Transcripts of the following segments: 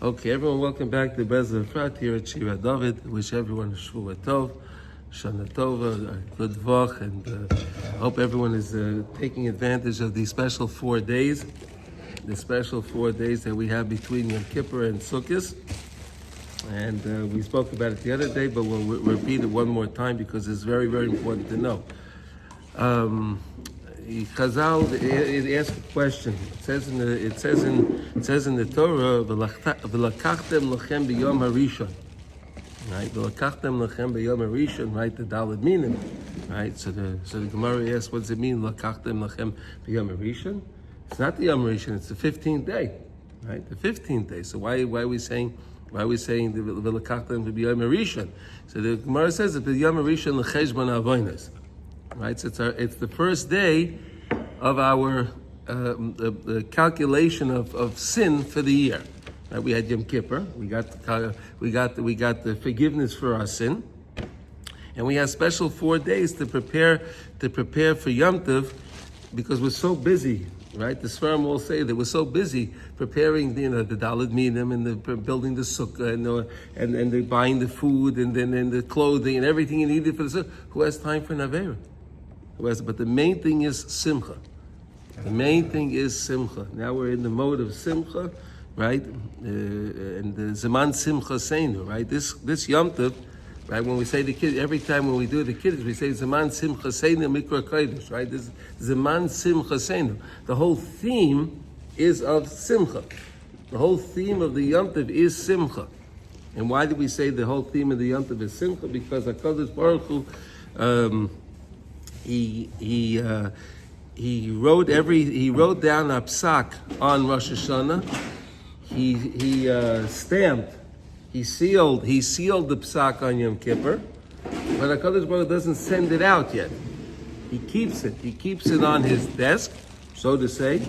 Okay, everyone, welcome back to Breslov Efrat here at Shira David. Wish everyone a Shvuah Tov, Shana Tova, a good Vach, and hope everyone is taking advantage of these special 4 days, the special 4 days that we have between Yom Kippur and Sukkah. And we spoke about it the other day, but we'll repeat it one more time because it's very, very important to know. Chazal, it asks a question. It says in the Torah, "V'lakachtem lachem b'yom harishon." Right, "V'lakachtem lachem b'yom harishon." Right, the Daled Minim. Right, so the Gemara asks, what does it mean? "Lakachtem lachem b'yom harishon." It's not the Yom Harishon. It's the 15th day. Right, the 15th day. So why are we saying the "V'lakachtem b'yom harishon"? So the Gemara says that the Yom Harishon l'cheshbon avonos. Right, so it's the first day of our the calculation of sin for the year. Right, we had Yom Kippur. We got the forgiveness for our sin, and we have special 4 days to prepare for Yom Tov, because we're so busy. Right, the Sfarim will say that we're so busy preparing, the Daled Minim and the building the Sukkah and the buying the food and then the clothing and everything you needed for the Sukkah. Who has time for Naveira? But the main thing is Simcha. The main thing is Simcha. Now we're in the mode of Simcha, right? And the Zaman Simcha Seinu, right? This Yom Tov, right? When we say the kids, every time when we do the kids, we say Zaman Simcha Seinu Mikra Kodesh, right? This Zaman Simcha Seinu. The whole theme is of Simcha. The whole theme of the Yom Tov is Simcha. And why do we say the whole theme of the Yom Tov is Simcha? Because HaKadosh Baruch Hu, he wrote down a psak on Rosh Hashanah. He stamped, he sealed the psak on Yom Kippur, but HaKadosh Baruch Hu doesn't send it out yet. He keeps it on his desk, so to say,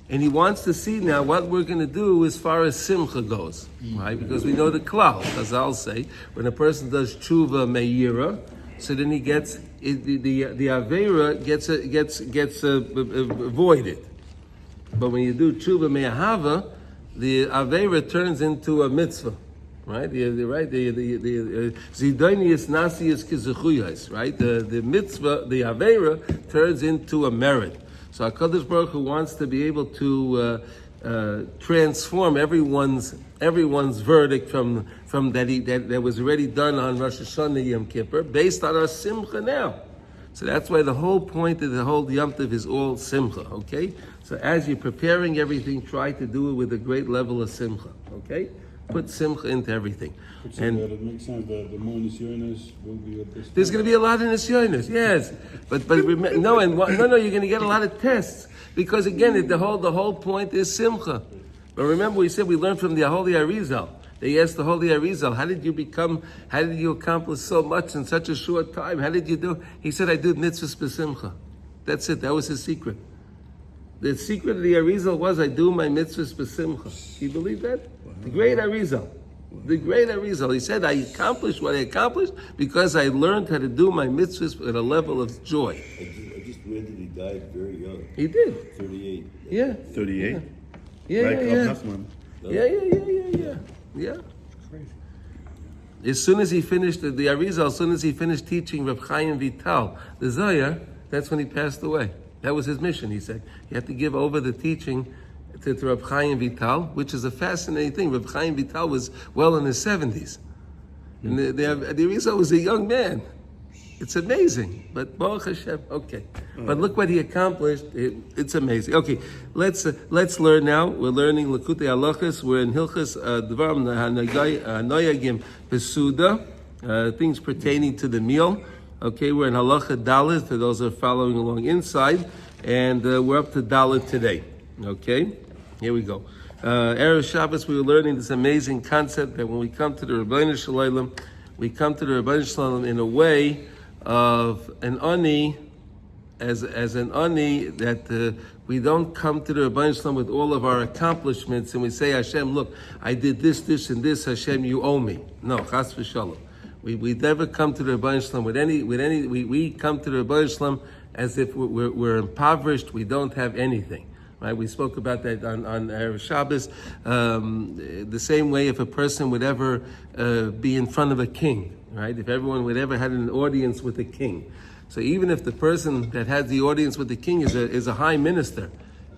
and he wants to see now what we're going to do as far as Simcha goes, right? Because we know the klal, as I'll say, when a person does tshuva meira, so then he gets the avera gets avoided. But when you do tshuva me'ahava, the avera turns into a mitzvah, right? The zidonius nasius kizuchuyas, right? The mitzvah, the avera turns into a merit. So HaKadosh Baruch Hu wants to be able to transform everyone's verdict from that was already done on Rosh Hashanah Yom Kippur based on our Simcha now. So that's why the whole point of the whole Yom Tov is all Simcha, okay? So as you're preparing everything, try to do it with a great level of Simcha, okay? Put Simcha into everything. And it makes sense that the more Nisyonis will be at this. There's going to be a lot of Nisyonis, yes. But you're going to get a lot of tests. Because again, the whole point is Simcha. But remember, we said we learned from the Holy Arizal. They asked the Holy Arizal, how did you accomplish so much in such a short time? How did you do? He said, I did mitzvahs b'simcha. That's it. That was his secret. The secret of the Arizal was, I do my mitzvahs b'simcha. Do you believe that? Wow. The great Arizal. The great Arizal. He said, I accomplished what I accomplished because I learned how to do my mitzvahs at a level of joy. I just read that he died very young. He did. 38. Yeah. 38? Yeah. Yeah. Crazy. As soon as he finished the Arizal, as soon as he finished teaching Reb Chaim Vital, the Zohar, that's when he passed away. That was his mission, he said. He had to give over the teaching to Reb Chaim Vital, which is a fascinating thing. Reb Chaim Vital was well in his 70s. And the Arizal was a young man. It's amazing, but Baruch Hashem, okay. But look what he accomplished. It's amazing. Okay, let's learn now. We're learning Likutey Halachos. We're in Hilchos Dvarim Noyagim Besuda, things pertaining to the meal. Okay, we're in Halacha Dalet for those who are following along inside, and we're up to Dalet today. Okay, here we go. Erev Shabbos, we were learning this amazing concept that when we come to the Rebbeinu Shalom, we come to the Rebbeinu Shalom in a way of an ani, as an ani, that we don't come to the Rebbeinu Shalom with all of our accomplishments and we say, Hashem, look, I did this, and this, Hashem, you owe me. No, chas v'shalom. We never come to the Rebbeinu Shalom with any. We come to the Rebbeinu Shalom as if we're impoverished, we don't have anything. Right? We spoke about that on Erev Shabbos. The same way if a person would ever be in front of a king, right? If everyone would ever had an audience with a king. So even if the person that has the audience with the king is a high minister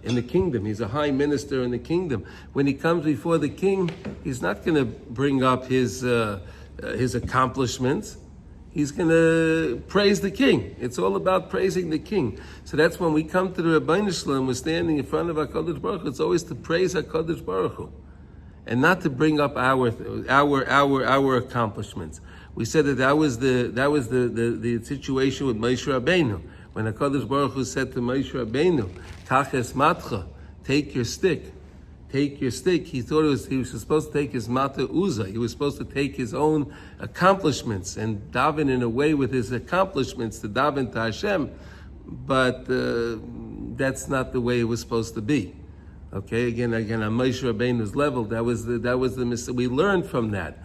in the kingdom, he's a high minister in the kingdom. When he comes before the king, he's not going to bring up his accomplishments. He's going to praise the king. It's all about praising the king. So that's when we come to the Rebbeinu Shalom, we're standing in front of HaKadosh Baruch Hu. It's always to praise HaKadosh Baruch Hu, and not to bring up our accomplishments. We said that was the situation with Moshe Rabbeinu, when HaKadosh Baruch Hu said to Moshe Rabbeinu, "Kach es matcha, take your stick." Take your stick. He thought he was supposed to take his mata uza. He was supposed to take his own accomplishments and daven in a way with his accomplishments to daven to Hashem, but that's not the way it was supposed to be. Okay, again, on Moshe Rabbeinu's level, that was the mistake. We learned from that.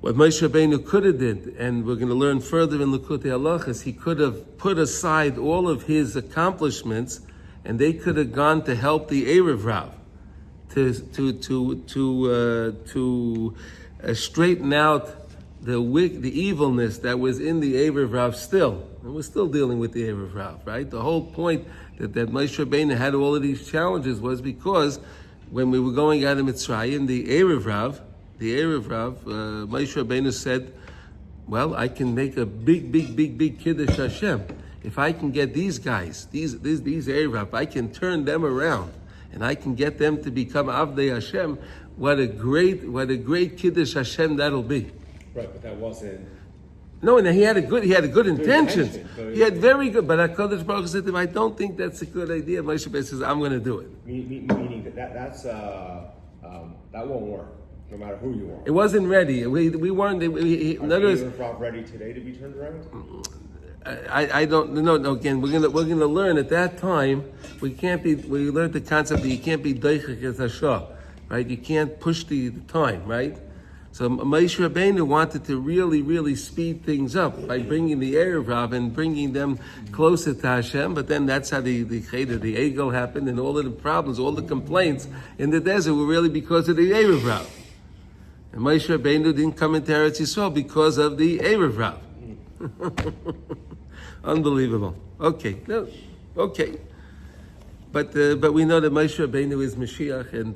What Moshe Rabbeinu could have did, and we're going to learn further in Likutey Halachos, he could have put aside all of his accomplishments, and they could have gone to help the Erev Rav. To straighten out the evilness that was in the Erev Rav still, and we're still dealing with the Erev Rav, right? The whole point that Moshe Rabbeinu had all of these challenges was because when we were going out of Mitzrayim, the Erev Rav, Moshe Rabbeinu said, "Well, I can make a big kiddush Hashem if I can get these guys, these Erev Rav, I can turn them around." And I can get them to become Avdei Hashem. What a great Kiddush Hashem that'll be. Right, but that wasn't. No, and he had a good intentions. He had very good, but HaKadosh Baruch Hu said to him, "I don't think that's a good idea." Moshe Rabbeinu says, "I'm going to do it." Meaning that won't work, no matter who you are. It wasn't ready. We weren't. Are you ready today to be turned around? I don't know. Again, we're gonna learn at that time. We learned the concept that you can't be deichik as Hashem, right? You can't push the time, right? So Moshe Rabbeinu wanted to really speed things up by bringing the Erev Rav and bringing them closer to Hashem. But then that's how the Egel happened, and all of the problems, all the complaints in the desert were really because of the Erev Rav. And Moshe Rabbeinu didn't come into Eretz Yisroel because of the Erev Rav. Unbelievable. Okay. But we know that Moshe Rabbeinu is Mashiach, and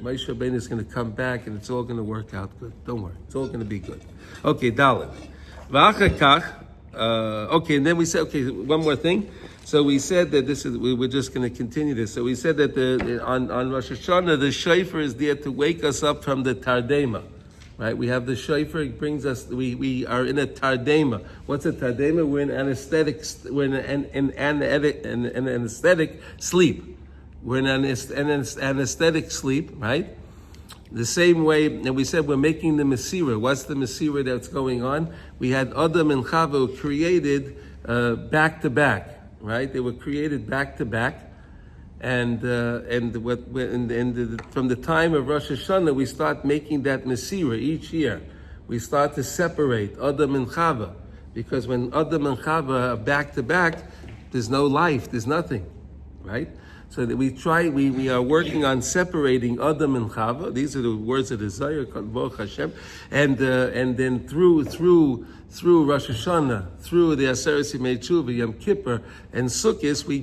Moshe Rabbeinu is going to come back, and it's all going to work out good. Don't worry, it's all going to be good. Okay, Dalet. Okay, and then we said, okay, one more thing. So we said that we're just going to continue this. So we said that on Rosh Hashanah, the shofar is there to wake us up from the Tardema. Right, we have the shofar. It brings us. We are in a tardema. What's a tardema? We're in anesthetic. We're in an anesthetic sleep. We're in an anesthetic sleep. Right. The same way, and we said we're making the Mesirah. What's the Mesirah that's going on? We had Adam and Chava created back to back. Right, they were created back to back. And from the time of Rosh Hashanah, we start making that Mesirah each year. We start to separate Adam and Chava, because when Adam and Chava are back to back, there's no life, there's nothing, right? So that we are working on separating Adam and Chava. These are the words of the Zohar, Baruch Hashem, and then through Rosh Hashanah, through the Aseret Yimei Tshuva, Yom Kippur, and Sukkot, we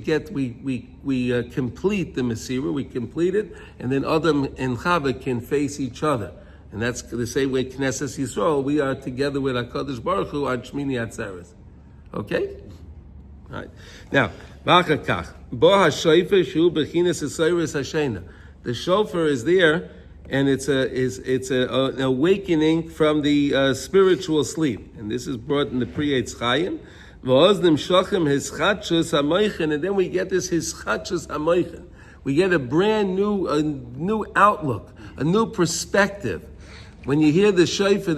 complete the Mesirah, we complete it, and then Adam and Chava can face each other. And that's the same way Knesset Yisroel, we are together with HaKadosh Baruch Hu on Shmini Atzeres. Okay? All right. Now, the shofar is there, and it's an awakening from the spiritual sleep, and this is brought in the Pri-Eitz Chaim. And then we get this hischachus hamoichin. We get a brand new outlook, a new perspective. When you hear the shofar,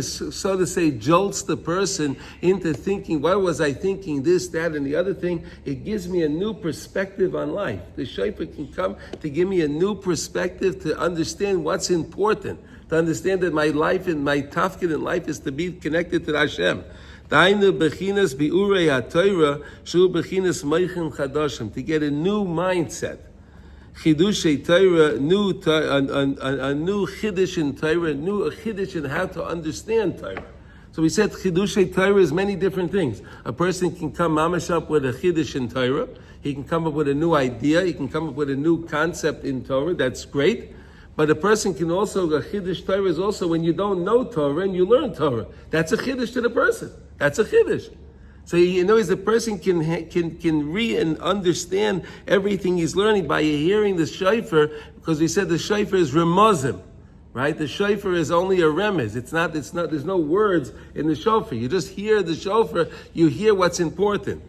so to say, jolts the person into thinking, why was I thinking this, that, and the other thing? It gives me a new perspective on life. The shofar can come to give me a new perspective to understand what's important, to understand that my life and my tafkid in life is to be connected to Hashem. Dainu bechinas biurei haTorah shu bechinas moichin chadashim, to get a new mindset. Chidushei Torah, a new chiddush in Torah, a chiddush in how to understand Torah. So we said chidushei Torah is many different things. A person can come mamash up with a chiddush in Torah. He can come up with a new idea. He can come up with a new concept in Torah. That's great. But a person can also, a chiddush Torah is also when you don't know Torah and you learn Torah. That's a chiddush to the person. That's a chiddush. So the person can read and understand everything he's learning by hearing the shofar, because we said the shofar is remozim, right? The shofar is only a remez. There's no words in the shofar. You just hear the shofar, you hear what's important.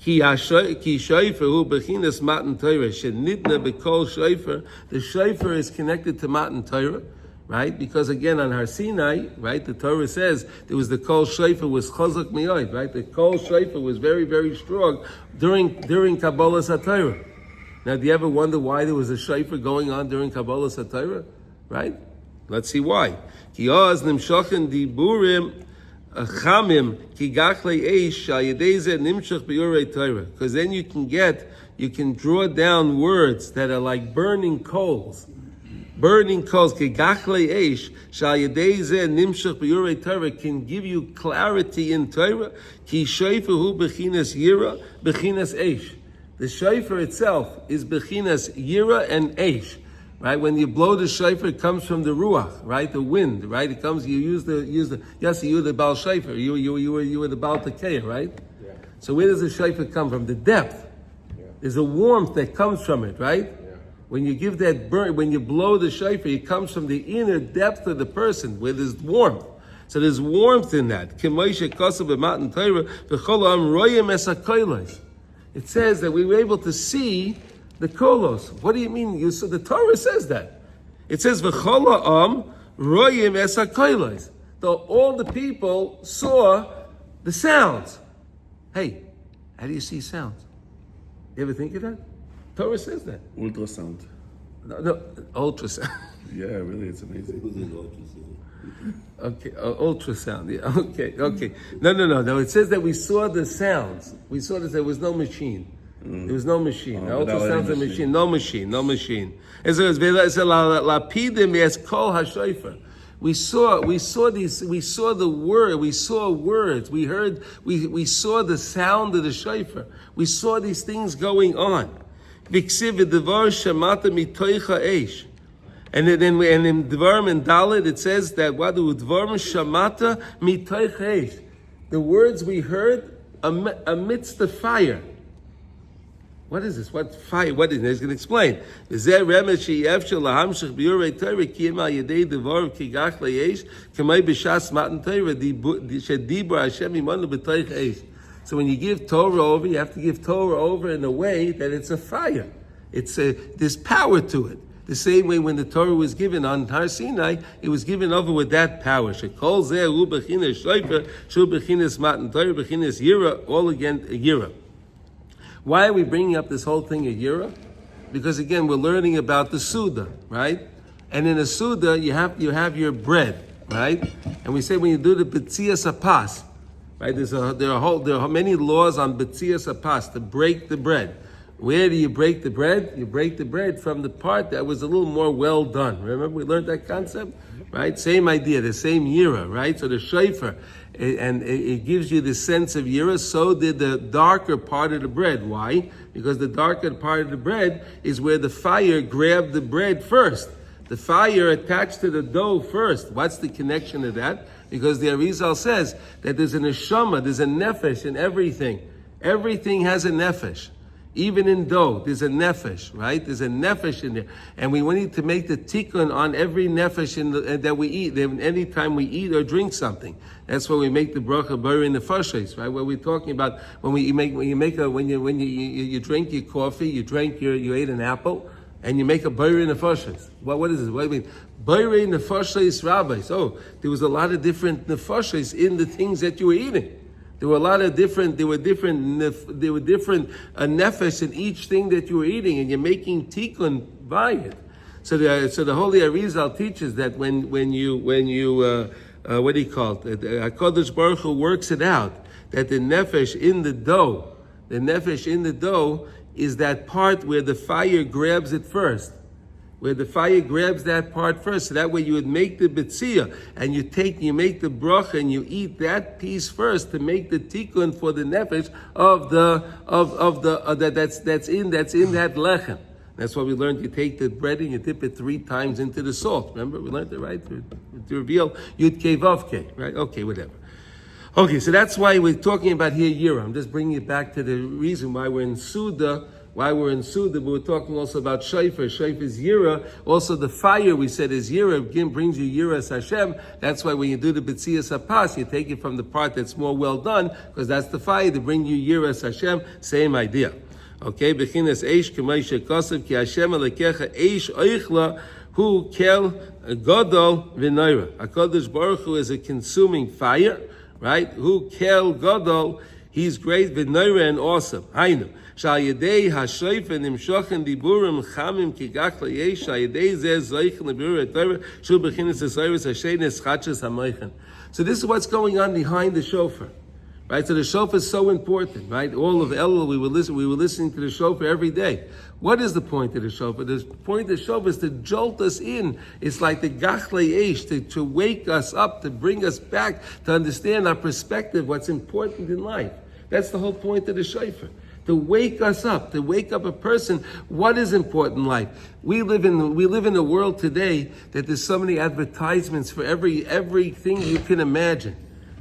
Ki shofar hu bechinas matan Torah shenitna bekol shofar. The shofar is connected to matan Torah, right? Because again, on Har Sinai, right, the Torah says there was the kol shofar was chazak miyod, right? The kol shofar was very, very strong during Kabbalas HaTorah. Now, do you ever wonder why there was a shofar going on during Kabbalas HaTorah? Right? Let's see why. Ki oz nimshochen diburim chamim ki gachlei eish shal yedei zeh nimshach biurei Torah. Because then you can draw down words that are like burning coals. Burning coals, ki gachlei eish shal yedei zeh nimshach biurei Torah, can give you clarity in Torah. Ki shofar hu bechinas yira bechinas eish. The shofar itself is bechinas yira and eish. Right, when you blow the shofar, it comes from the ruach, right, the wind, right. It comes. You use the. Yes, you were the Baal shofar. You were the Baal Tekeah, right? Yeah. So where does the shofar come from? The depth. Yeah. There's a warmth that comes from it, right? Yeah. When you give that burn, when you blow the shofar, it comes from the inner depth of the person, where there's warmth. So there's warmth in that. It says that we were able to see the kolos. What do you mean? The Torah says that. It says v'chol ha'am royim es hakolos. All the people saw the sounds. Hey, how do you see sounds? You ever think of that? Torah says that. Ultrasound. No, ultrasound. Yeah, really, it's amazing. Okay, ultrasound. Yeah, okay. No. It says that we saw the sounds. We saw that there was no machine. There was no machine. Ultrasound's a machine. No machine. As lapidim es kol hashofar. We saw the word. We saw words. We heard. We saw the sound of the shofar. We saw these things going on. V'ksiv v'devar shamata mitoicha eish. And in Dvarim and Dalet it says that what do Dvarim shamata mitoicha eish. The words we heard amidst the fire. What is this? What fire? What is this? He's going to explain. So when you give Torah over, you have to give Torah over in a way that it's a fire. There's power to it. The same way when the Torah was given on Har Sinai, it was given over with that power. All again Yira. Why are we bringing up this whole thing of Yira? Because again, we're learning about the Suda, right? And in a Suda, you have your bread, right? And we say when you do the B'tzias Apas, right? There are many laws on B'tzias Apas, to break the bread. Where do you break the bread? You break the bread from the part that was a little more well done. Remember, we learned that concept? Right? Same idea, the same Yira, right? So the shofar, and it gives you the sense of Yira. So did the darker part of the bread. Why? Because the darker part of the bread is where the fire grabbed the bread first. The fire attached to the dough first. What's the connection to that? Because the Arizal says that there's a neshama, there's a nefesh in everything. Everything has a nefesh. Even in dough, there's a nefesh, right? There's a nefesh in there. And we need to make the tikkun on every nefesh that we eat, any time we eat or drink something. That's why we make the bracha b'orei nefashos, right? Where we're talking about when you drink your coffee, you ate an apple, and you make a b'orei nefashos. What is it? What do you mean? B'orei nefashos rabbis. Oh, there was a lot of different nefashos in the things that you were eating. There were a lot of different nefesh in each thing that you were eating, and you're making tikkun by it. So the Holy Arizal teaches that when you what do you call it? HaKadosh Baruch Hu works it out that the nefesh in the dough is that part where the fire grabs it first. Where the fire grabs that part first. So that way you would make the betzia and you make the bracha and you eat that piece first to make the tikkun for the nefesh that's in that lechem. That's why we learned you take the bread and you dip it 3 times into the salt. Remember? We learned it, right? To reveal Yud Kei Vav Kei, right? Okay, whatever. Okay, so that's why we're talking about here Yira. I'm just bringing it back to the reason why we're in Suda. But we're talking also about Shofar. Shofar is Yira. Also the fire we said is Yira. Again, brings you Yiras Hashem. That's why when you do the B'tzias HaPas, you take it from the part that's more well done, because that's the fire to bring you Yiras Hashem. Same idea. Okay, Bechinas Eish K'may Shekosav Ki Hashem Alekecha Eish Oichla Hu Kel Godol V'Noira. HaKadosh Baruch Hu is a consuming fire, right? Hu Kel Godol, he's great, V'Noira, and awesome. Hainu. Shal Yedei HaShoifer Nimshochen Diburim Chamim Kigach Layesh Shal Yedei Zeh Zoichen L'Birur HaTorah Shul Bechinas Esayris Hashem Eschachas HaMoichen. So this is what's going on behind the shofar. Right, so the shofar is so important, right? All of Elul, we were listening to the shofar every day. What is the point of the shofar? The point of the shofar is to jolt us in. It's like the gachle eish, to wake us up, to bring us back, to understand our perspective, what's important in life. That's the whole point of the shofar. To wake us up, to wake up a person, what is important in life? We live in a world today that there's so many advertisements for everything you can imagine.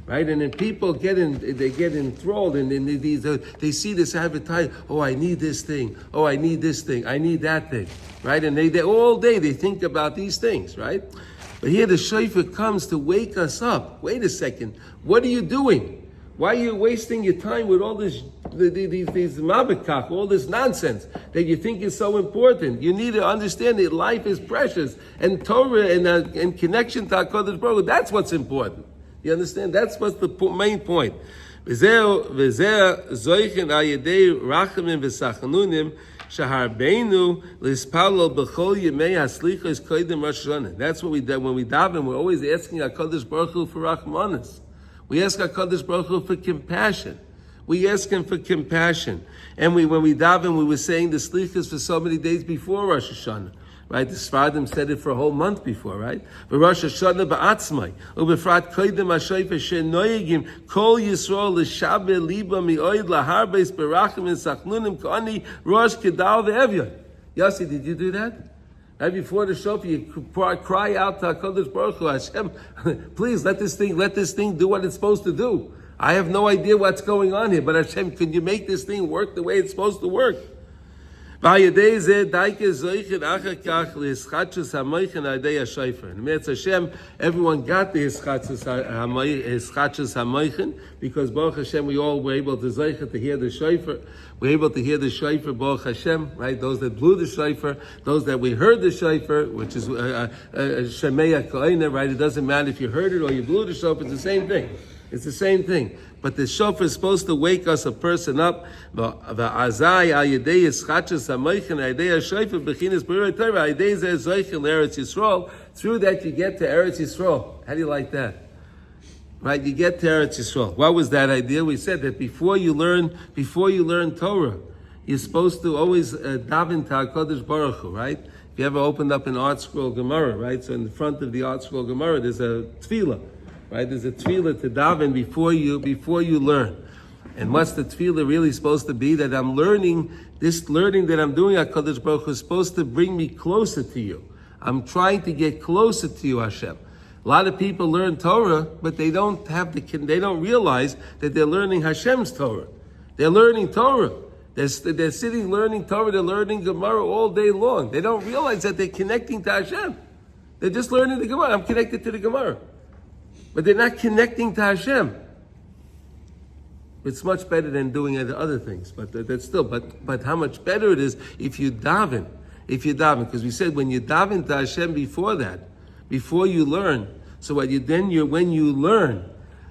Right, and then people get enthralled, and then they see this advertisement. Oh, I need this thing. Oh, I need this thing. I need that thing. Right, and they all day they think about these things. Right, but here the shofar comes to wake us up. Wait a second. What are you doing? Why are you wasting your time with all this these mabekach, all this nonsense that you think is so important? You need to understand that life is precious, and Torah and connection to HaKadosh Baruch Hu, that's what's important. You understand? That's what's the main point. That's what we do when we daven. We're always asking HaKadosh Baruch Hu for rachmanis. We ask HaKadosh Baruch Hu for compassion. We ask Him for compassion. And when we daven, we were saying the slichas for so many days before Rosh Hashanah. Right, the Sfardim said it for a whole month before, right? But Rosh Hashanah ba'atzmai, ubefrat koydem ha'shofar she'noyegim kol Yisroel l'shabeh liba mi'oid laharbeis berachim and sachnunim k'ani rosh kedal ve'evyon. Yossi, did you do that? Right before the shofar, you cry out to HaKadosh Baruch Hu, Hashem, please let this thing do what it's supposed to do. I have no idea what's going on here, but Hashem, can you make this thing work the way it's supposed to work? And Hashem, everyone got the hischachus hamoichin because Baruch Hashem, we all were able to zeicha to hear the shofar. We're able to hear the shofar, Baruch Hashem, right? Those that blew the shofar, those that we heard the shofar, which is shemeya koina, right? It doesn't matter if you heard it or you blew the shofar; it's the same thing. It's the same thing. But the shofar is supposed to wake us, a person up. Through that you get to Eretz Yisroel. How do you like that? Right? You get to Eretz Yisroel. What was that idea? We said that before you learn Torah, you're supposed to always daven to HaKadosh Baruch Hu, right? If you ever opened up an art scroll Gemara, right? So in the front of the art scroll Gemara, there's a tefillah. Right, there's a tefillah to daven before you learn. And what's the tefillah really supposed to be? That I'm learning, this learning that I'm doing, HaKadosh Baruch Hu, is supposed to bring me closer to you. I'm trying to get closer to you, Hashem. A lot of people learn Torah, but they don't realize that they're learning Hashem's Torah. They're learning Torah. They're sitting learning Torah, they're learning Gemara all day long. They don't realize that they're connecting to Hashem. They're just learning the Gemara. I'm connected to the Gemara. But they're not connecting to Hashem. It's much better than doing other things. But that's still. But how much better it is if you daven. Because we said when you daven to Hashem before you learn. So when you learn,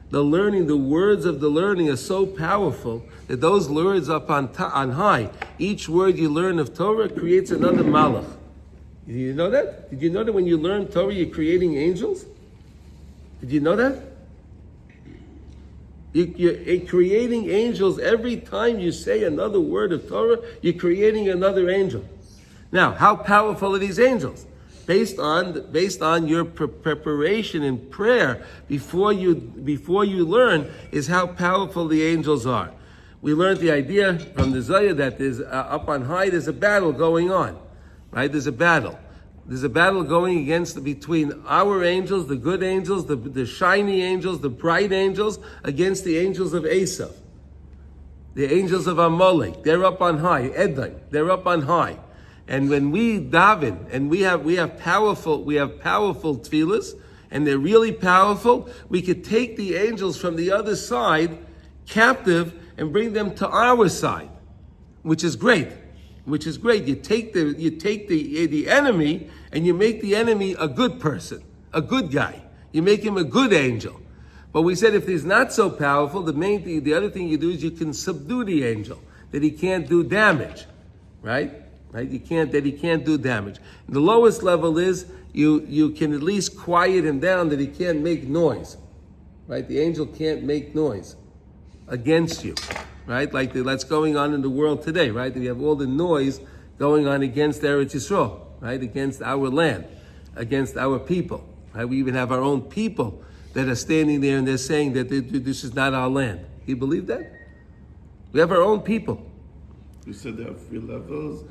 the words of the learning are so powerful that those words up on high. Each word you learn of Torah creates another malach. Did you know that? Did you know that when you learn Torah, you're creating angels? Did you know that? You're creating angels every time you say another word of Torah. You're creating another angel. Now, how powerful are these angels? Based on your preparation in prayer before you learn is how powerful the angels are. We learned the idea from the Zohar that there's up on high. There's a battle going on, right? There's a battle. There's a battle going between our angels, the good angels, the shiny angels, the bright angels, against the angels of Esav, the angels of Amalek. They're up on high. Edom, they're up on high. And when we daven, and we have powerful tefillas, and they're really powerful, we could take the angels from the other side captive and bring them to our side, which is great. You take the enemy and you make the enemy a good person, a good guy. You make him a good angel. But we said if he's not so powerful, the other thing you do is you can subdue the angel, that he can't do damage, right? He can't do damage. And the lowest level is you can at least quiet him down, that he can't make noise, right? The angel can't make noise against you, right? Like that's going on in the world today, right? We have all the noise going on against Eretz Yisroel, right? Against our land, against our people, right? We even have our own people that are standing there and they're saying that this is not our land. You believe that? We have our own people. You said there are 3 levels.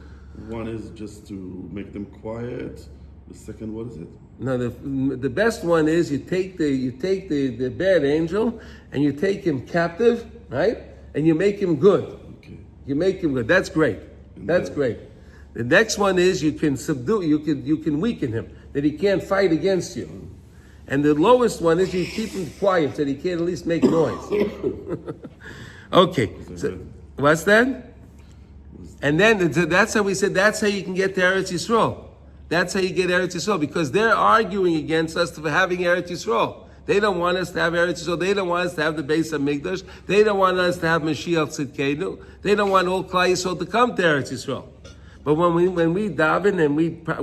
One is just to make them quiet. The second, what is it? No, the best one is you take the bad angel and you take him captive, right? And you make him good. Okay. You make him good. That's great. That's great. The next one is you can subdue. You can weaken him, that he can't fight against you. And the lowest one is you keep him quiet, so that he can't at least make noise. Okay. So, what's that? And then that's how we said that's how you can get to Eretz Yisroel. That's how you get Eretz Yisroel, because they're arguing against us for having Eretz Yisroel. They don't want us to have Eretz Yisroel. They don't want us to have the Beis HaMikdash. They don't want us to have Mashiach Tzidkenu. They don't want all Klal Yisrael to come to Eretz Yisroel. But when we daven and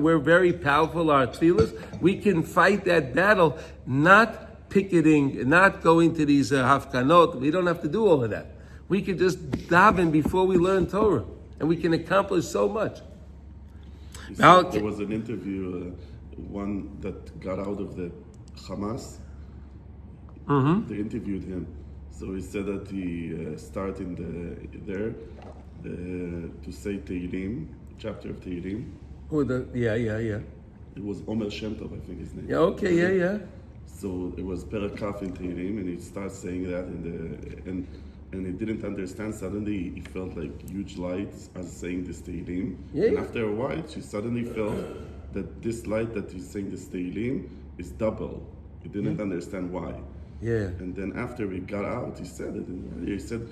we're very powerful, our tefillas, we can fight that battle, not picketing, not going to these hafkanot. We don't have to do all of that. We can just daven before we learn Torah, and we can accomplish so much. Now, there was an interview, one that got out of the Hamas. Mm-hmm. They interviewed him. So he said that he started to say Tehillim, chapter of Tehillim. Oh, yeah. It was Omer Shem Tov, I think his name. Yeah, okay, yeah. So it was Perakaf in Tehillim, and he started saying that, and he didn't understand. Suddenly he felt like huge lights as saying this Tehillim. Yeah. And after a while, she suddenly felt that this light that he's saying this Tehillim is double. He didn't understand why. Yeah. And then after we got out, he said it. He said,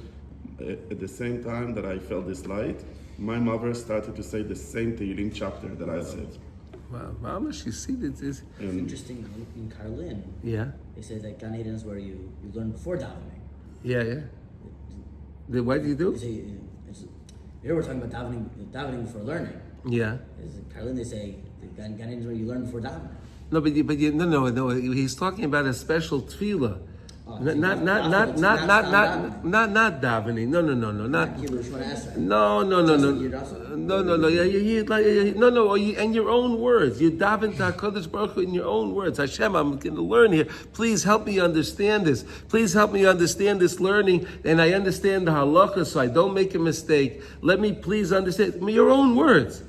at the same time that I felt this light, my mother started to say the same Tehillim chapter that I said. Wow, Mama, you see this? It's interesting in Karlin. Yeah. They say that Gan Eden is where you learn before davening. Yeah. What do you do? They say, here we're talking about davening before learning. Yeah. In Karlin, they say Gan Eden is where you learn before davening. No, no. He's talking about a special tefillah. Not davening. No. No. And your own words. You daven to HaKadosh Baruch Hu in your own words. Hashem, I'm going to learn here. Please help me understand this. Please help me understand this learning, and I understand the halachos, so I don't make a mistake. Let me please understand your own words.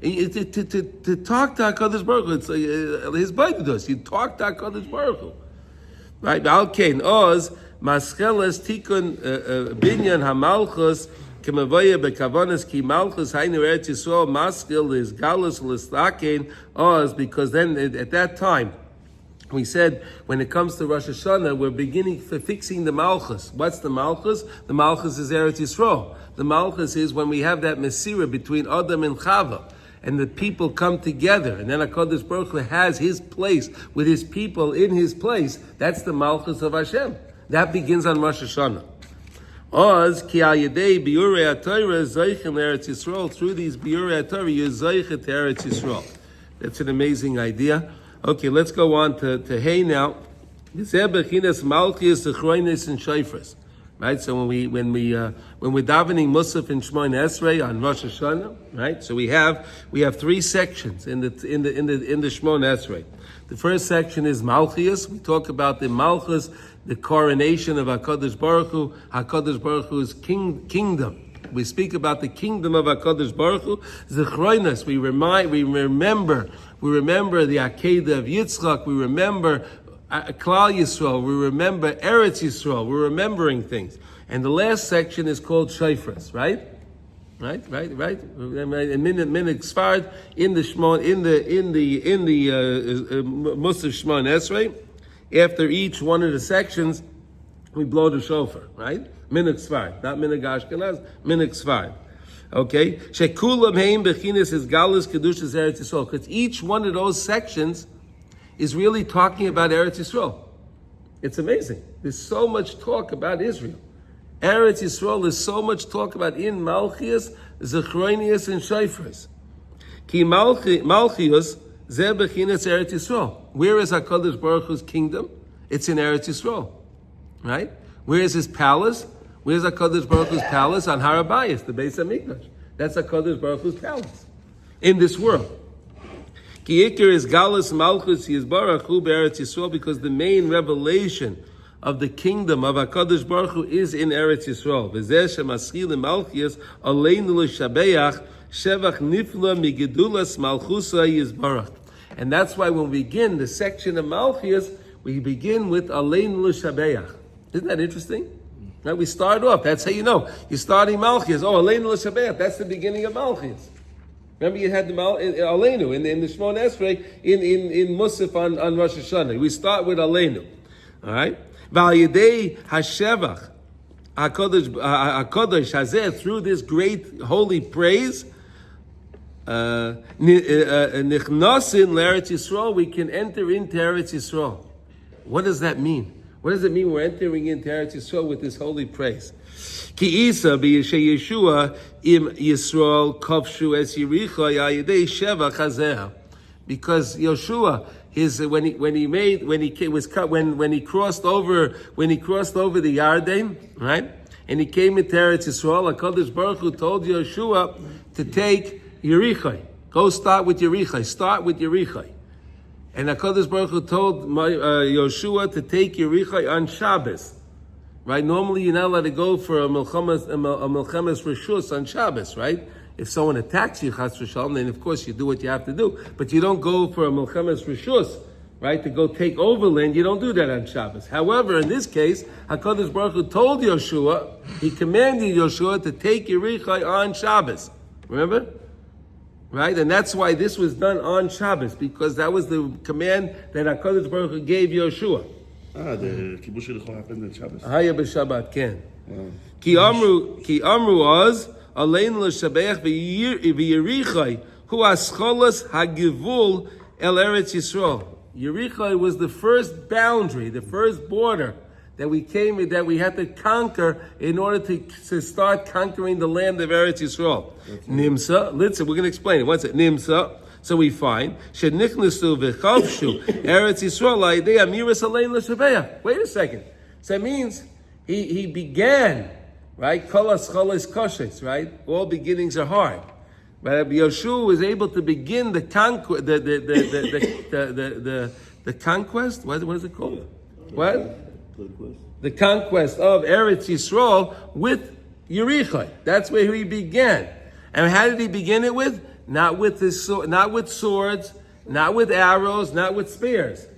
To talk to HaKadosh Baruch Hu, it's his Baidudos. You talk to HaKadosh Baruch Hu. Right, Alkein Oz Mascheles Tikun Binyan Hamalchus Kemavoya Bekavonis Ki Malchus Hainu Eretz Yisrael Maskil is Galus Listakein Oz, because then at that time we said when it comes to Rosh Hashanah we're beginning fixing the Malchus. What's the Malchus? The Malchus is Eretz Yisrael. The Malchus is when we have that Mesirah between Adam and Chava, and the people come together, and then HaKadosh Baruch Hu has his place with his people in his place. That's the Malchus of Hashem. That begins on Rosh Hashanah. Oz ki al yedei biurei HaTorah zoichem Eretz Yisrael. Through these biurei HaTorah, you zoichet Eretz Yisrael. That's an amazing idea. Okay, let's go on to Hey now. Zeh bechinas malchus zechroinis and shofars. Right, so when we're davening Musaf and Shemona Esrei on Rosh Hashanah, right? So we have 3 sections in the Shemona Esrei. The first section is Malchus. We talk about the Malchus, the coronation of Hakadosh Baruch Hu. Hakadosh Baruch Hu's kingdom. We speak about the kingdom of Hakadosh Baruch Hu. Zechroinos. We remember the Akedah of Yitzchak. We remember Klal Yisrael, we remember Eretz Yisroel, we're remembering things. And the last section is called Shofars, right? Right. And Minig Sfard in the Shmon, in the Musaf Shmon Esrei. After each one of the sections, we blow the shofar, right? Minig Sfard, not Minig Ashkenaz, Minig Sfard. Okay? Shekulam Heim Bechinis is Galus Kedushas Eretz Yisroel. Because each one of those sections is really talking about Eretz Yisroel. It's amazing. There's so much talk about Israel. Eretz Yisroel, there's so much talk about in Malchias, Zechronius, and Shofars. Ki Malchias, Zeh Bechinas Eretz Yisroel. Where is HaKadosh Baruch Hu's kingdom? It's in Eretz Yisroel. Right? Where is his palace? Where's HaKadosh Baruch Hu's palace? On Har HaBayis, the Beis HaMikdash. That's HaKadosh Baruch Hu's palace. In this world. Ki Iker is Galus Malchus Yisbarach Hu Be'eretz Yisroel, because the main revelation of the kingdom of HaKadosh Baruch Hu is in Eretz Yisroel. V'zeh shemaschil Malchus aleinu l'shabeach shevach nifla migedulas Malchusa Yisbarach. And that's why when we begin the section of Malchus, we begin with aleinu l'shabeach. Isn't that interesting? Right? We start off. That's how you know. You're starting Malchus. Oh, aleinu l'shabeach. That's the beginning of Malchus. Remember, you had the Aleinu in the Shemona Esrei in Musaf on Rosh Hashanah. We start with Aleinu, all right. V'al Hashevach Hakadosh Hazeh, through this great holy praise, Nichnasin l'Eretz Yisroel, we can enter into Eretz Yisroel. What does that mean? What does it mean we're entering into Eretz Yisroel with this holy praise? Ki Isa Yeshua im Yisrael kavshu es Yericho yayidei sheva chazeh. Because Yeshua, when he crossed over the Yarden, right, and he came into Eretz Yisrael, HaKadosh Baruch Hu told Yeshua to take Yericho. Go start with Yericho. And HaKadosh Baruch Hu told Yeshua to take Yericho on Shabbos. Right? Normally you're not allowed to go for a Milchemes Rishus on Shabbos, right? If someone attacks you, Chas v'Shalom, then of course you do what you have to do. But you don't go for a Milchemes Rishus, right? To go take overland, you don't do that on Shabbos. However, in this case, HaKadosh Baruch Hu told Yeshua, he commanded Yeshua to take Yericho on Shabbos. Remember? Right? And that's why this was done on Shabbos, because that was the command that HaKadosh Baruch Hu gave Yeshua. The kibush Yericho happened in Shabbos. Haya b'Shabbat, ken. Ki amru oz alein l'shabeach v'Yericho hu ascholas hagivul el Eretz Yisroel. Yericho was the first boundary, the first border that we had to conquer in order to start conquering the land of Eretz Yisroel. Nimsa, listen, we're going to explain it. What's it? Nimsa. So we find shenichnasu v'chavshu Eretz Yisroel la'idei amiras alein l'shabeach. Wait a second. So that means he began, right? Kol hascholas koshes, right? All beginnings are hard. But Yeshua was able to begin the conquest. The conquest. What is it called? What? The conquest of Eretz Yisroel with Yericho. That's where he began. And how did he begin it with? Not with swords, not with arrows, not with spears.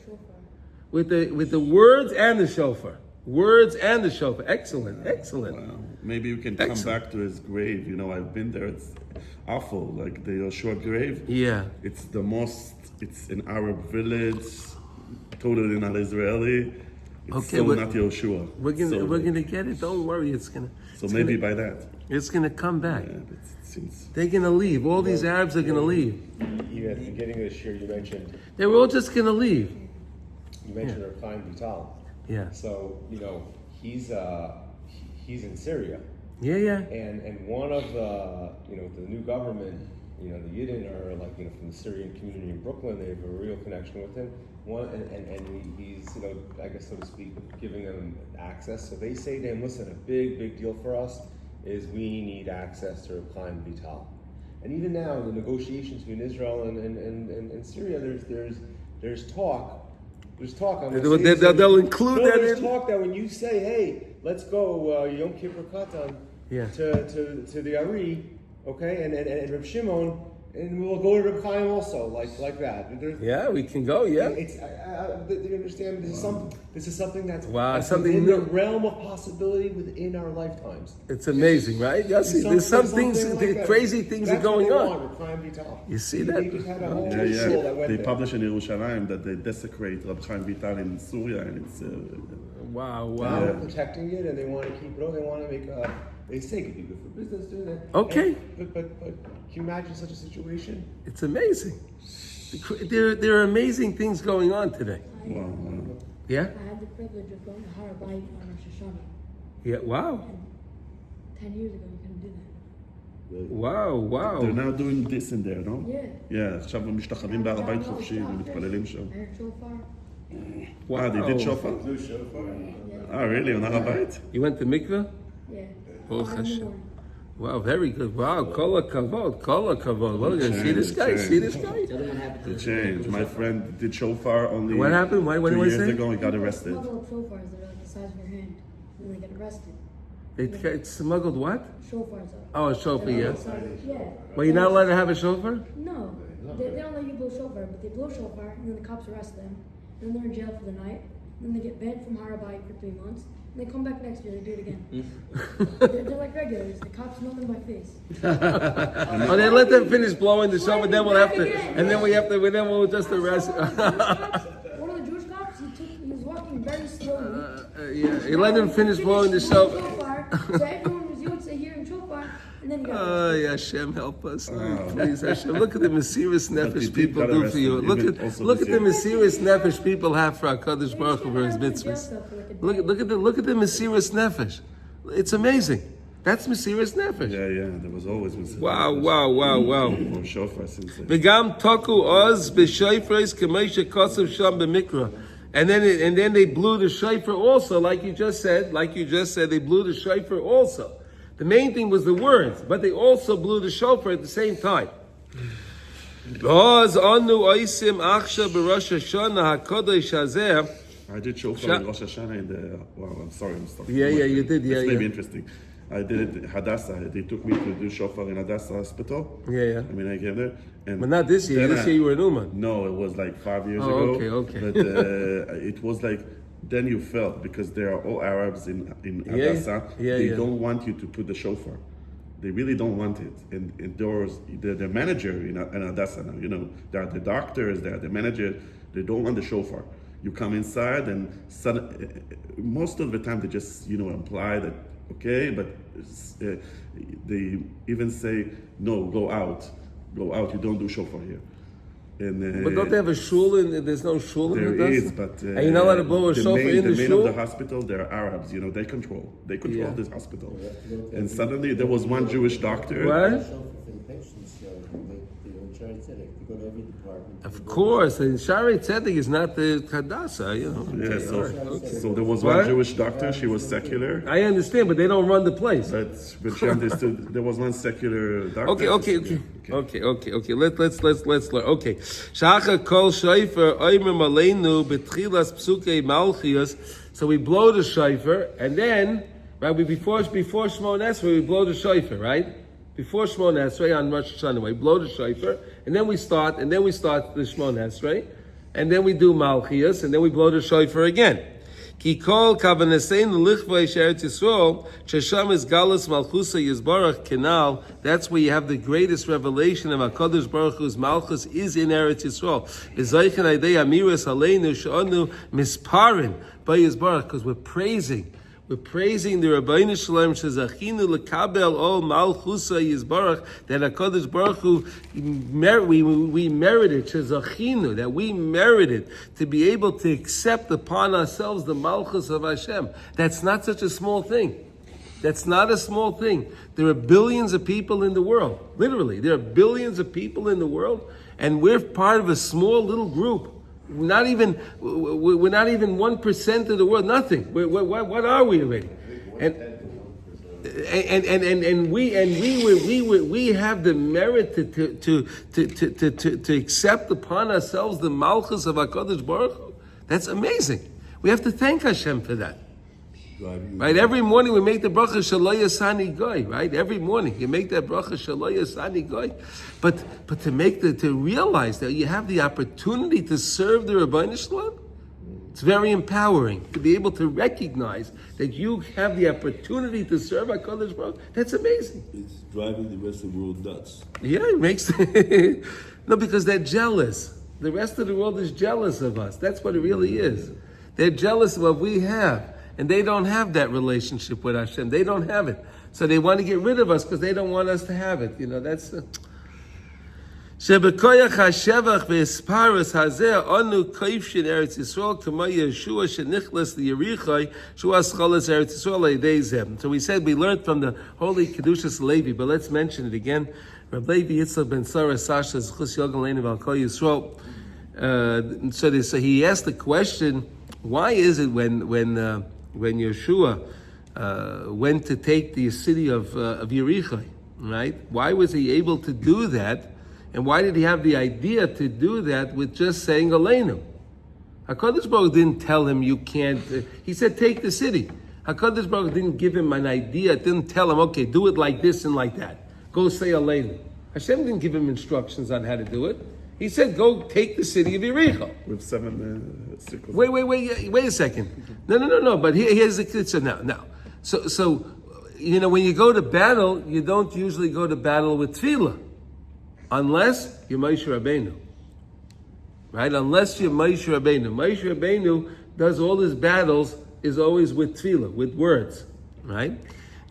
With the words and the shofar. Words and the shofar. Excellent. Wow. Maybe we can come back to his grave. You know, I've been there. It's awful. Like the Yeshua grave. Yeah. It's an Arab village, totally not Israeli. It's not Yeshua. We're gonna get it. Don't worry. It's By that. It's gonna come back. Yeah, but it seems They're gonna leave. All these Arabs are gonna leave. Even at the beginning of this year, you mentioned They were all just gonna leave. Rav Chaim Vital. Yeah. So he's in Syria. Yeah. And one of the the new government, the Yidden are from the Syrian community in Brooklyn. They have a real connection with him. he's, I guess so to speak, giving them access. So they say to him, listen, a big deal for us is we need access to Reb Chaim Vital. And even now, in the negotiations between Israel and Syria, there's talk. There's talk. They'll include that There's in. talk that when you say, hey, let's go Yom Kippur Katan to the Ari, okay, and Reb Shimon, and we'll go to Reb Chaim also, like that. Yeah, we can go. Yeah. It's do you understand? This is something that's something in new. the realm of possibility within our lifetimes. It's amazing, right? Yossi, there's some things, like crazy things are going on. You see that? They just had a whole Yeah, school that went They there. publish in Yerushalayim that they desecrate Reb Chaim Vital in Syria, and it's Wow. Now they're protecting it, and they want to keep it. They want to make. They say it could be good for business doing that. Okay. But can you imagine such a situation? It's amazing. There are amazing things going on today. wow. Yeah? I had the privilege of going to Har Bayit on Rosh Hashanah. Yeah, wow. And 10 years ago, you couldn't do that. Wow. They're now doing this in there, no? Yeah. Yeah, עכשיו הם משתחווים בהר הבית חופשי ומתפללים שם. I heard shofar. They did shofar? Blue shofar. Really? On har הבית? You went to mikveh? Yeah. Baruch In the Hashem. morning. Wow, very good. Wow, kol hakavod. Look at see this guy. Change. See this guy. The other one happened The change. My friend did shofar only What happened? What 2 was years it? ago. He got People arrested. smuggle shofars that are like the size of your hand, and they get arrested. They smuggled what? Shofars are. Oh, a shofar, They're yeah. like the size of- Yeah. Well, you're not allowed to have a shofar? No, they don't let you blow shofar, but they blow shofar, and then the cops arrest them, and then they're in jail for the night, and then they get banned from Har Bayit for 3 months, and they come back next year, they do it again. they're like regulars, the cops know them by face. Oh, they let them finish blowing the shofar, then we'll have to, and then we'll just arrest. One of the Jewish cops, he was walking very slowly. Yeah, he let them finish blowing the shofar. So everyone was young to hearing shofar, and then he got Oh, yeah, Hashem, help us. Please, Hashem. Look at the Mesiris But he Nefesh did people got do for arrested, you. Look even at also look this at the year. Mesiris Nefesh people have for HaKadosh Baruch Hu for his mitzvahs. Look at the Mesiris Nefesh. It's amazing. That's Mesiris Nefesh. Yeah. There was always been Wow. shofar since then. V'gam toku oz b'shayfres k'meisha kosav sham b'mikra. And then they blew the shofar also, like you just said, they blew the shofar also. The main thing was the words, but they also blew the shofar at the same time. Oz anu oisim achsha b'rosh Hashanah hakodesh hazeh. I did shofar in Rosh Hashanah in the. Wow, I'm sorry, I'm stopping. Yeah, you did, yeah, It's maybe yeah. interesting. I did it in Hadassah. They took me to do shofar in Hadassah Hospital. Yeah. I mean, I came there. And But not this year. then This year you were in Uman. No, it was like 5 years Oh, ago. okay. But it was like, then you felt, because they are all Arabs in Hadassah, they don't want you to put the shofar. They really don't want it. And indoors, the manager in Hadassah now, they are the doctors, they are the manager, they don't want the shofar. You come inside and most of the time they just, imply that, okay, but they even say, no, go out, you don't do shofar here. And, But don't they have a shul there's no shul in there Hadassah? is, but And you're not allowed to blow a shofar in the main shul? of the hospital, they're Arabs. They control Yeah. this hospital. And suddenly there was one Jewish doctor. What? For the patients, the insurance clinic, to go to every department. Of course, and Shari Tzedek is not the Hadassah, Yeah, Okay, all right. so there was What? one Jewish doctor. She was secular. I understand, but they don't run the place. But she understood there was one secular doctor. Okay. Let's learn. Okay. Shacha kol shofar oimer maleinu betchilas psukei malchias. So we blow the shofar, and then before Shmon Esrei we blow the shofar, right? Before Shmon Esrei on Rosh Hashanah we blow the shofar, and then we start the Shmon Esrei, and then we do malchias, and then we blow the shofar again. Ki kol kavanesein lichvei Eretz Yisroel shesham is galus malchusa yizbarach kenal. That's where you have the greatest revelation of HaKadosh Baruch Hu's malchus is in Eretz Yisroel. V'zaychen aydei amiras aleinu she'anu misparin by Yizbarach, because we're praising the Rabbeinu Shalom shezachinu lekabel ol malchusa yizbarach, that HaKadosh Baruch Hu we merited shezachinu, that we merited to be able to accept upon ourselves the malchus of Hashem. That's not such a small thing. That's not a small thing. There are billions of people in the world. Literally, there are billions of people in the world, and we're part of a small little group We're not even 1% of the world. Nothing. What are we already? And we have the merit to accept upon ourselves the malchus of HaKadosh Baruch Hu. That's amazing. We have to thank Hashem for that. Right? Every morning we make the bracha Shaloi Yasani Goy. Right? Every morning you make that bracha Shaloi Yasani Goy. But to realize that you have the opportunity to serve the Rebbeinu Shalom, it's very empowering to be able to recognize that you have the opportunity to serve HaKadosh Baruch Hu. That's amazing. It's driving the rest of the world nuts. Yeah, it makes no, because they're jealous. The rest of the world is jealous of us. That's what it really is. They're jealous of what we have, and they don't have that relationship with Hashem. They don't have it, so they want to get rid of us because they don't want us to have it. That's. Shebekoyach hashevach ve'esparos hazeh anu koifshin Eretz Yisroel k'ma Yeshua shenichlas liyerichai shuas cholas Eretz Yisroel leidei. So we said we learned from the holy Kedushas Levi, but let's mention it again. Rabbi Levi Yitzchak ben Sarah Sasha Zchus Yogan Leinu Val Kol Yisroel. So he asked the question: why is it when Yeshua went to take the city of Yerichai, right? Why was he able to do that? And why did he have the idea to do that with just saying Aleinu? HaKadosh Baruch Hu didn't tell him you can't. He said take the city. HaKadosh Baruch Hu didn't give him an idea. Didn't tell him, okay, do it like this and like that. Go say Aleinu. Hashem didn't give him instructions on how to do it. He said go take the city of Yericho. With 7 sickles. Wait a second. No. But here's the so now. So when you go to battle, you don't usually go to battle with tefillah. Unless you're Moshe Rabbeinu, right? Unless you're Moshe Rabbeinu. Moshe Rabbeinu does all his battles is always with tefillah, with words, right?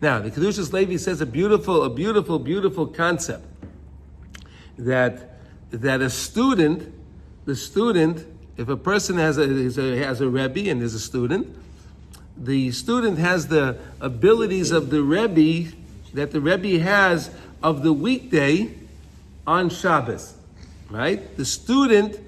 Now, the Kedushas Levi says a beautiful concept that the student, if a person has a Rebbe and is a student, the student has the abilities of the Rebbe that the Rebbe has of the weekday on Shabbos, right? The student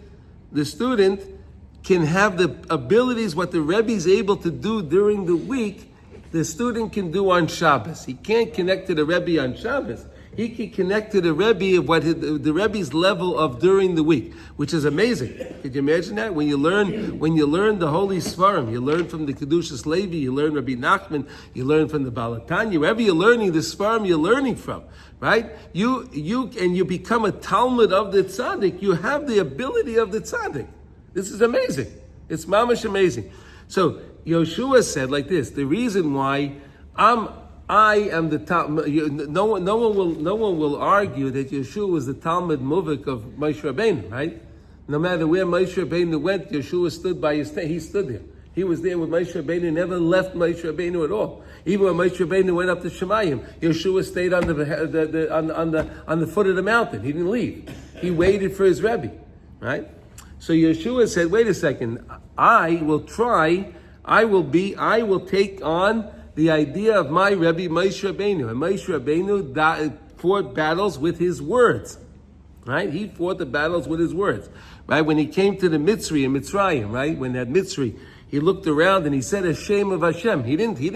can have the abilities what the Rebbe is able to do during the week. The student can do on Shabbos. He can't connect to the Rebbe on Shabbos. He can connect to the Rebbe of what the Rebbe's level of during the week, which is amazing. Could you imagine that? When you learn the Holy Svarim, you learn from the Kedushas Levi, you learn Rabbi Nachman, you learn from the Balatanya, wherever you're learning the Svarim, you're learning from, right? You become a Talmud of the Tzaddik. You have the ability of the Tzaddik. This is amazing. It's mamash amazing. So Yoshua said like this: the reason why I am the Talmud. No one will argue that Yeshua was the Talmud Muvik of Moshe Rabbeinu, right? No matter where Moshe Rabbeinu went, Yeshua stood by his tent. He stood there. He was there with Moshe Rabbeinu. Never left Moshe Rabbeinu at all. Even when Moshe Rabbeinu went up to Shemayim, Yeshua stayed on the foot of the mountain. He didn't leave. He waited for his Rebbe, right? So Yeshua said, "Wait a second. I will take on the idea of my Rebbe Moshe Rabbeinu." And Moshe Rabbeinu fought battles with his words, right? He fought the battles with his words, right? When he came to the Mitzri in Mitzrayim, right? When that Mitzri, he looked around and he said, "Hashem of Hashem." He didn't beat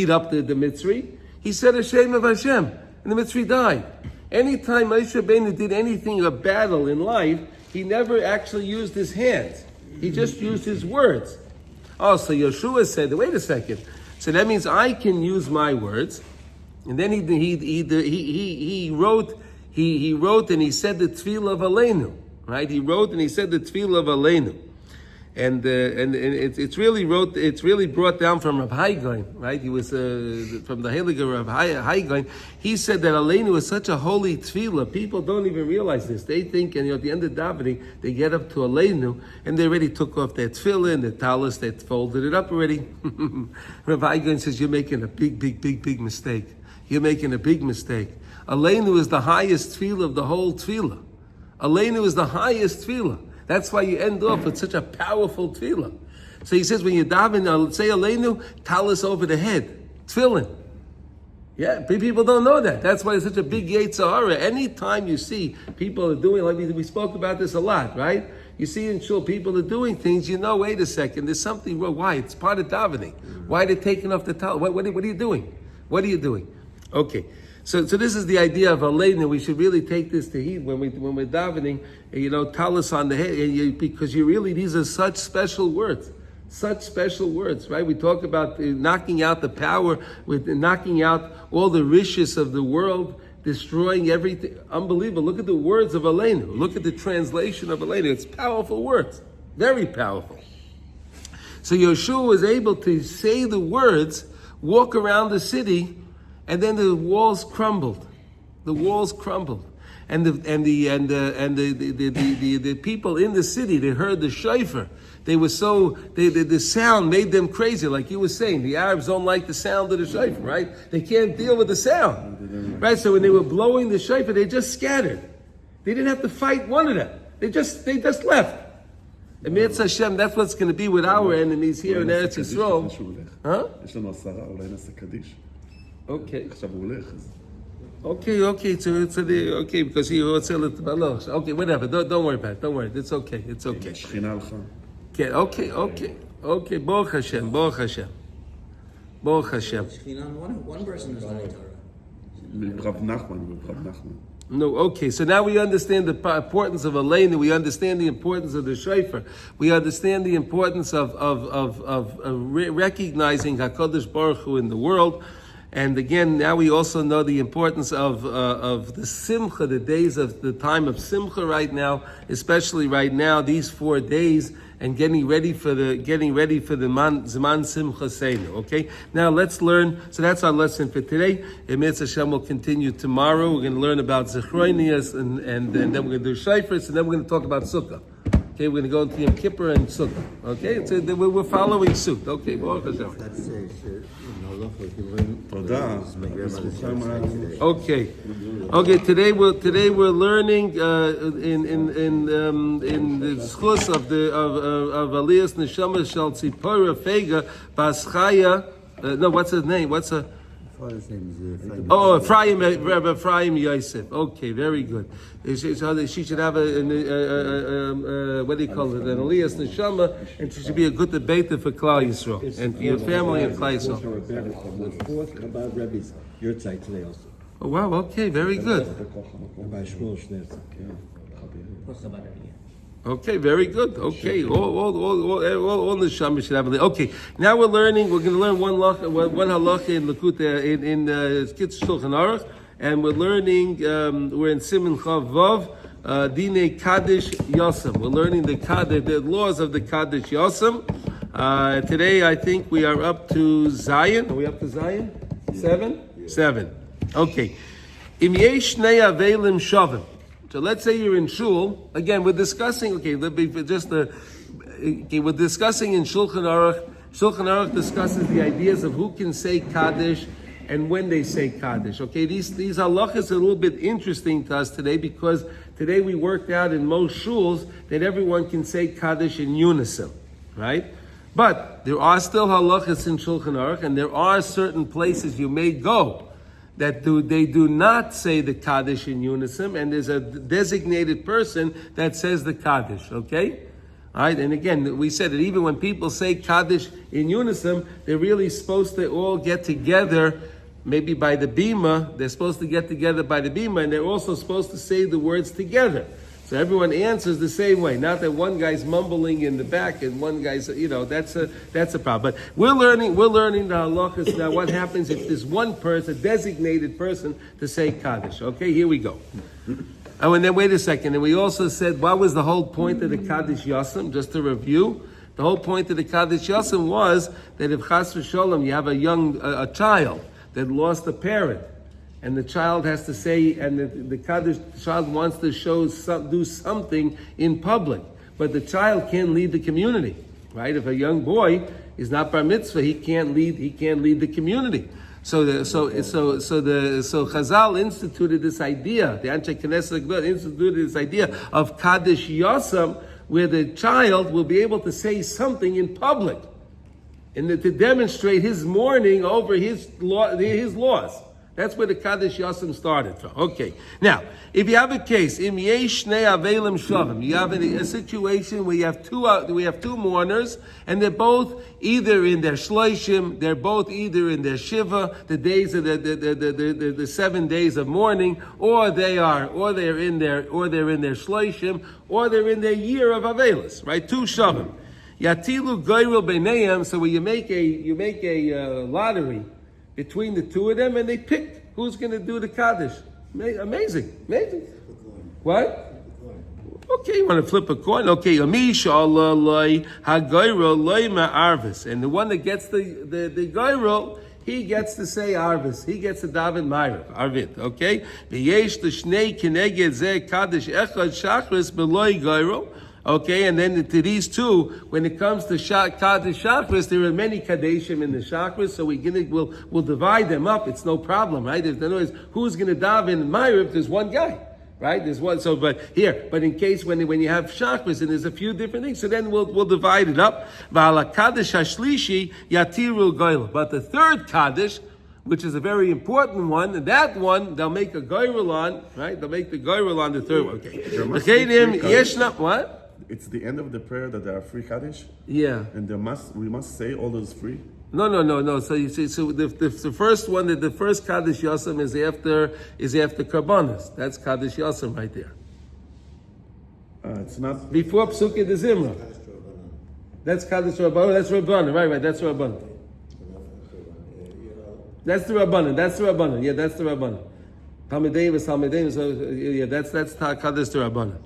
up the Mitzri. He said, "Hashem of Hashem," and the Mitzri died. Anytime Moshe Rabbeinu did anything, a battle in life, he never actually used his hands. He just used his words. Oh, so Yeshua said, "Wait a second. So that means I can use my words." And then he wrote and he said the Tefillah of Aleinu, right? He wrote and he said the Tefillah of Aleinu, and it's really brought down from Rav Haigain, right? He was from the Heilige Rav Haigain. He said that Aleinu is such a holy tefillah. People don't even realize this. They think, and at the end of davening, they get up to Aleinu, and they already took off their tefillah and the talis. They folded it up already. Rav Haigain says you're making a big mistake. You're making a big mistake. Aleinu is the highest tefillah of the whole tefillah. Aleinu is the highest tefillah. That's why you end off with such a powerful tefillah. So he says when you daven, say Aleinu, talis over the head, tefillin. Yeah, people don't know that. That's why it's such a big Yetzer Hara. Anytime you see people are doing, like we spoke about this a lot, right? You see in shul people are doing things, you know, wait a second, there's something wrong. Why? It's part of davening. Why are they taking off the towel? What are you doing? What are you doing? Okay. So this is the idea of Aleinu. We should really take this to heed when we're davening, you know, talis on the head, because these are such special words. Such special words, right? We talk about knocking out the power, with knocking out all the riches of the world, destroying everything. Unbelievable. Look at the words of Aleinu. Look at the translation of Aleinu. It's powerful words. Very powerful. So Yoshua was able to say the words, walk around the city, and then the walls crumbled. The walls crumbled. And the people in the city, they heard the shofar. They were the sound made them crazy, like you were saying. The Arabs don't like the sound of the shofar, right? They can't deal with the sound, right? So when they were blowing the shofar, they just scattered. They didn't have to fight one of them. They just left. And Mitzvah Hashem, that's what's going to be with our enemies here in Eretz Yisroel. Huh? Okay. Okay, because he wants to let the okay, whatever. Don't worry about it. Don't worry. It's okay. It's okay. Okay. Baruch Hashem. One person is learning Torah. Rav Nachman. No, okay. So now we understand the importance of Aleinu. We understand the importance of the shofar. We understand the importance of recognizing Hakadosh Baruch Hu in the world. And again, now we also know the importance of the Simcha, the days of the time of Simcha right now, especially right now, these 4 days, and getting ready for the Zman Simcha Seinu. Okay, now let's learn. So that's our lesson for today. Eretz Hashem will continue tomorrow. We're going to learn about Zechronius, and then we're going to do Shofars, and then we're going to talk about Sukkah. Okay, we're going to go into Yom Kippur and Sukkah. Okay, so we're following suit. Okay, Baruch Hashem. Okay. Today we're learning in the schus of Aliyas Neshama Shal Tzipora Fega Baschaya. No, what's his name? Ephraim Yosef. Okay, very good. She should have a what do you call it? An Aliyas Neshama, and she should be a good debater for Klal Yisrael and for your family and Klal Yisrael. The fourth Chabad Rebbe's your side today also. Oh wow! Okay, very good. Okay, very good. Okay, all the Shama should have. Okay, now we're going to learn one halacha in Likutey in Kitzur Shulchan Aruch, and we're learning. We're in Siman Chav Vav, Dinei Kaddish Yosem. We're learning the laws of the Kaddish Yosem. Today, I think we are up to Zion. Are we up to Zion? 7. Okay. Im yesh shnei avelim shavim. So let's say you're in shul. Again, we're discussing. We're discussing in Shulchan Aruch. Shulchan Aruch discusses the ideas of who can say Kaddish and when they say Kaddish. Okay, these halachas are a little bit interesting to us today because today we worked out in most shuls that everyone can say Kaddish in unison, right? But there are still halachas in Shulchan Aruch, and there are certain places you may go that they do not say the Kaddish in unison, and there's a designated person that says the Kaddish, okay? All right, and again, we said that even when people say Kaddish in unison, they're really supposed to all get together, maybe by the bima. They're supposed to get together by the bima, and they're also supposed to say the words together. So everyone answers the same way. Not that one guy's mumbling in the back and one guy's, that's a problem. But we're learning the halachas now. What happens if there's one person, a designated person, to say Kaddish? Okay, here we go. Oh, and then wait a second. And we also said, what was the whole point of the Kaddish Yosem? Just to review, the whole point of the Kaddish Yosem was that if Chas v'Sholom you have a child that lost a parent, and the child has to say, and the Kaddish child wants to do something in public, but the child can't lead the community, right? If a young boy is not bar mitzvah, he can't lead the community. So Chazal instituted this idea. The Anshe Knesset instituted this idea of Kaddish Yosem, where the child will be able to say something in public, and to demonstrate his mourning over his loss. That's where the Kaddish Yosem started from. Okay. Now, if you have a case, im yesh shnei avelim shavim, you have a situation where we have two mourners, and they're both either in their shloishim, they're both either in their shiva, the days of the 7 days of mourning, or they're in their shloishim, or they're in their year of avelis, right? Two shavim. Yatilu goyril beineim, so when you make a lottery between the two of them, and they pick who's going to do the Kaddish. Amazing. What? Okay, you want to flip a coin? Okay, and the one that gets the goyrel, he gets to say arvis. He gets to daven ma'ariv, arvit. Okay, v'yesh l'shnei kineged zeh Kaddish echad shachris beloy goyrel. Okay, and then to these two, when it comes to Kaddish Shachris, there are many Kaddishim in the Shachris, so we'll divide them up. It's no problem, right? In other words, who's going to daven in Ma'ariv? There's one guy, right? There's one. So, but in case when you have Shachris and there's a few different things, so then we'll divide it up. V'ala Kaddish Hashlishi Yatiru Goyel. But the third Kaddish, which is a very important one, and that one they'll make a goyrel on, right? They'll make the goyrel on the third one. Okay. What? It's the end of the prayer that there are free Kaddish. Yeah. And we must say all those free. No. So you see, the first one, the first Kaddish Yosem is after Karbanos. That's Kaddish Yosem right there. It's not before Psukkah de Zimra. That's Kaddish Rabbanon. That's Rabbanon. Right. That's Rabbanon. That's the Rabbanon. Yeah, that's the Rabbanon. Talmidei. So yeah, that's Kaddish to Rabbanon.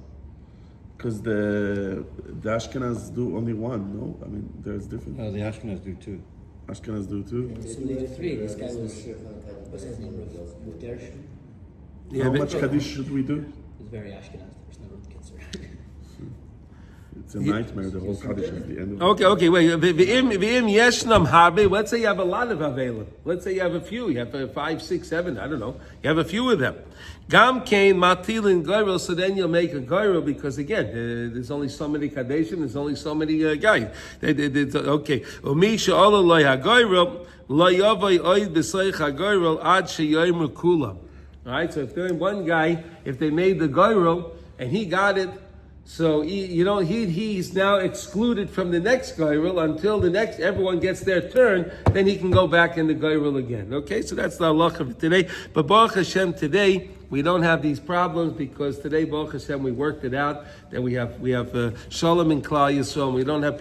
because the Ashkenaz do only one. No, I mean there's different. The Ashkenaz do too. Ashkenaz do too. So they did three. This guy what's his name? Mutersh. Yeah, How much Kaddish should we do? He's very Ashkenaz. There's no kids around. It's a nightmare. The whole Kaddish is the end of it. Okay, wait. V'im yeshnam harbe. Let's say you have a lot of avelim. Let's say you have a few. You have 5, 6, 7. I don't know. You have a few of them. Gam kain matilin goyrel. So then you'll make a goyrel because again, there's only so many kadeshim. There's only so many guys. Okay. Umisha ola loy hagoyrel lo yavay oid b'soich hagoyrel ad sheyoyim kulam. All right. So if they're one guy, if they made the goyrel and he got it. So he's now excluded from the next goyrel until everyone gets their turn. Then he can go back in the goyrel again. Okay, so that's the halacha of today. But Baruch Hashem, today we don't have these problems because today Baruch Hashem we worked it out. Then we have Shalom in Klal Yisrael. We don't have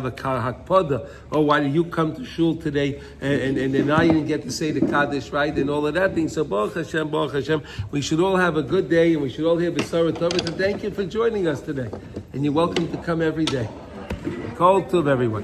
a hakpada. Oh, why did you come to shul today? And then now you didn't get to say the Kaddish, right? And all of that thing. So Baruch Hashem, we should all have a good day and we should all hear B'sara Tova. And thank you for joining us today. And you're welcome to come every day. Kol Tov, everyone.